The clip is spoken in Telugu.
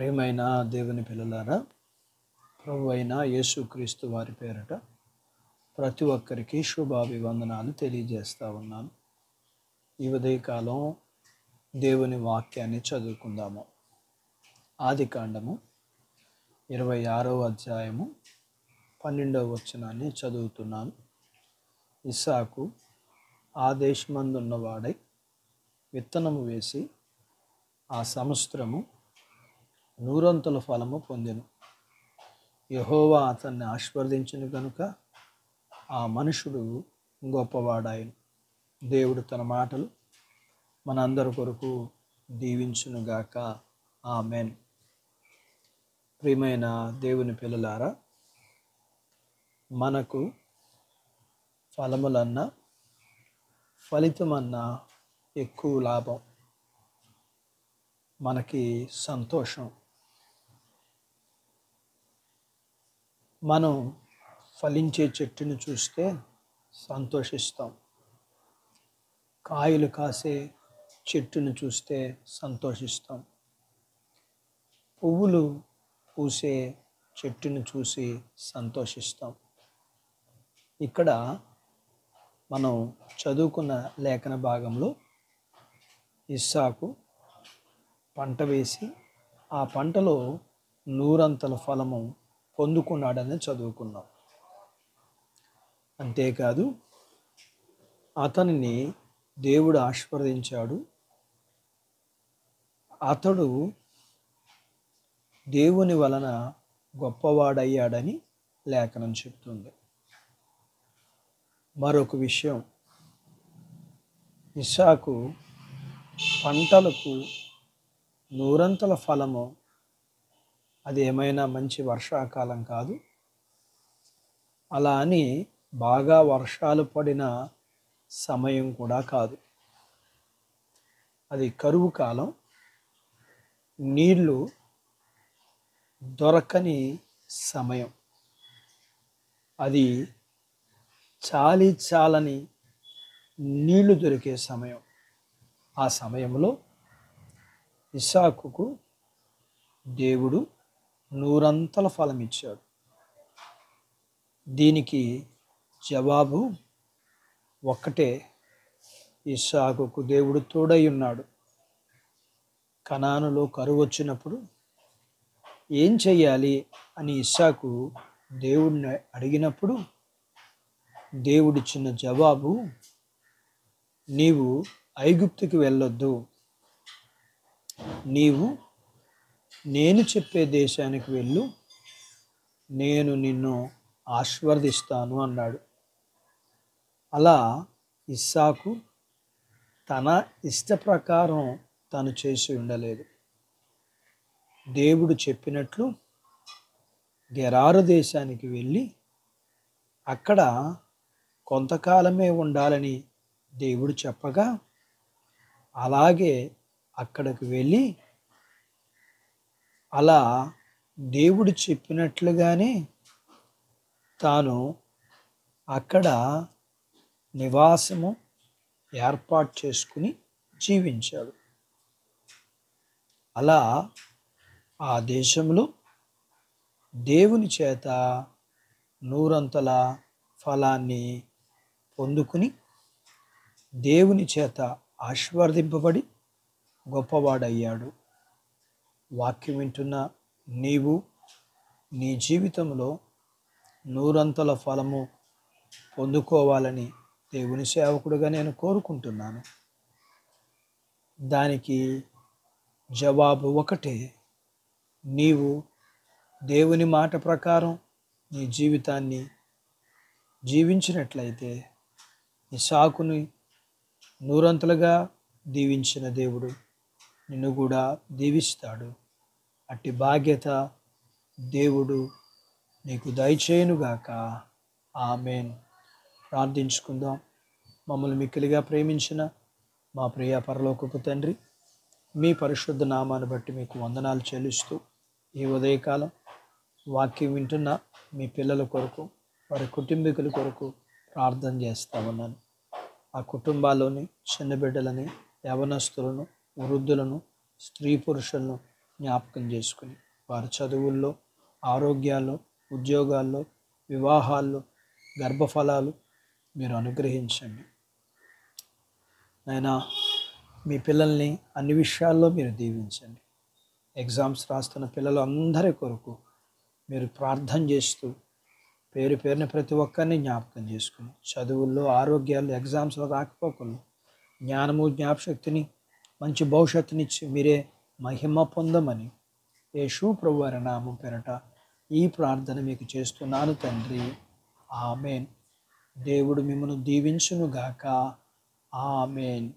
ప్రియమైన దేవుని పిల్లలారా, ప్రభు అయిన యేసుక్రీస్తు వారి పేరట ప్రతి ఒక్కరికి శుభాభివందనాలు తెలియజేస్తా ఉన్నాను. ఈ ఉదయకాలం దేవుని వాక్యాన్ని చదువుకుందాము. ఆదికాండము 26వ అధ్యాయము 12వ వచనాన్ని చదువుతున్నాను. ఇస్సాకు ఆ దేశమందున్నవాడై విత్తనము వేసి ఆ సంవత్సరము నూరంతుల ఫలము పొందెను. యెహోవా అతన్ని ఆశీర్వదించెను గనుక ఆ మనుషుడు గొప్పవాడాయను. దేవుడు తన మాటలు మనందరి కొరకు దీవించునుగాక. ఆమెన్. ప్రియమైన దేవుని పిల్లలారా, మనకు ఫలములన్నా ఫలితమన్నా ఎక్కువ లాభం, మనకి సంతోషం. మనం ఫలించే చెట్టును చూస్తే సంతోషిస్తాం. కాయలు కాసే చెట్టును చూస్తే సంతోషిస్తాం. పువ్వులు పూసే చెట్టును చూసి సంతోషిస్తాం. ఇక్కడ మనం చదువుకున్న లేఖన భాగంలో ఇస్సాకు పంట వేసి ఆ పంటలో నూరంతల ఫలము పొందుకున్నాడని చదువుకున్నాం. అంతేకాదు, అతనిని దేవుడు ఆశీర్వదించాడు. అతడు దేవుని వలన గొప్పవాడయ్యాడని లేఖనం చెప్తుంది. మరొక విషయం, ఇస్సాకు పంటలకు నూరంతల ఫలము అది ఏమైనా మంచి వర్షాకాలం కాదు. అలా అని బాగా వర్షాలు పడిన సమయం కూడా కాదు. అది కరువు కాలం, నీళ్లు దొరకని సమయం. అది చాలని నీళ్లు దొరికే సమయం. ఆ సమయంలో ఇస్సాకుకు దేవుడు నూరంతల ఫలం ఇచ్చాడు. దీనికి జవాబు ఒక్కటే, ఇస్సాకుకు దేవుడు తోడై ఉన్నాడు. కనానులో కరువు వచ్చినప్పుడు ఏం చెయ్యాలి అని ఇస్సాకు దేవుడిని అడిగినప్పుడు దేవుడిచ్చిన జవాబు, నీవు ఐగుప్తుకి వెళ్ళొద్దు, నీవు నేను చెప్పే దేశానికి వెళ్ళు, నేను నిన్ను ఆశీర్వదిస్తాను అన్నాడు. అలా ఇస్సాకు తన ఇష్ట ప్రకారం తను చేసి ఉండలేదు. దేవుడు చెప్పినట్లు గెరారు దేశానికి వెళ్ళి అక్కడ కొంతకాలమే ఉండాలని దేవుడు చెప్పగా అలాగే అక్కడికి వెళ్ళి అలా దేవుడు చెప్పినట్లుగానే తాను అక్కడ నివాసము ఏర్పాటు చేసుకుని జీవించాడు. అలా ఆ దేశంలో దేవుని చేత నూరంతల ఫలాన్ని పొందుకుని దేవుని చేత ఆశీర్వదింపబడి గొప్పవాడయ్యాడు. వాక్యం వింటున్న నీవు నీ జీవితంలో నూరంతల ఫలము పొందుకోవాలని దేవుని సేవకుడిగా నేను కోరుకుంటున్నాను. దానికి జవాబు ఒకటే, నీవు దేవుని మాట ప్రకారం నీ జీవితాన్ని జీవించినట్లయితే ఇస్సాకుని నూరంతలుగా దీవించిన దేవుడు నిన్ను కూడా దీవిస్తాడు. అట్టి బాధ్యత దేవుడు నీకు దయచేయునుగాక. ఆమెన్. ప్రార్థించుకుందాం. మమ్మల్ని మిక్కిలిగా ప్రేమించిన మా ప్రియ పరలోకపు తండ్రి, మీ పరిశుద్ధ నామాన్ని బట్టి మీకు వందనాలు చెల్లిస్తూ ఈ ఉదయకాలం వాక్యం వింటున్న మీ పిల్లల కొరకు, వారి కుటుంబీకుల కొరకు ప్రార్థన చేస్తా ఉన్నాను. ఆ కుటుంబాల్లోని చిన్న బిడ్డలని, యవనస్తులను, వృద్ధులను, స్త్రీ పురుషులను జ్ఞాపకం చేసుకుని వారి చదువుల్లో, ఆరోగ్యాల్లో, ఉద్యోగాల్లో, వివాహాల్లో, గర్భఫలాలు మీరు అనుగ్రహించండి. నాయనా, మీ పిల్లల్ని అన్ని విషయాల్లో మీరు దీవించండి. ఎగ్జామ్స్ రాస్తున్న పిల్లలు అందరి కొరకు మీరు ప్రార్థన చేస్తూ పేరు పేరున ప్రతి ఒక్కరిని జ్ఞాపకం చేసుకుని చదువుల్లో, ఆరోగ్యాల్లో, ఎగ్జామ్స్లో రాకపోకుండా జ్ఞానము, జ్ఞాపశక్తిని, మంచి భవిష్యత్తునిచ్చి మీరే మహిమ పొందమని యేసు ప్రభువారి నామం పేరట ఈ ప్రార్థన మీకు చేస్తున్నాను తండ్రి. ఆమేన్. దేవుడు మిమ్మల్ని దీవించునుగాక. ఆమేన్.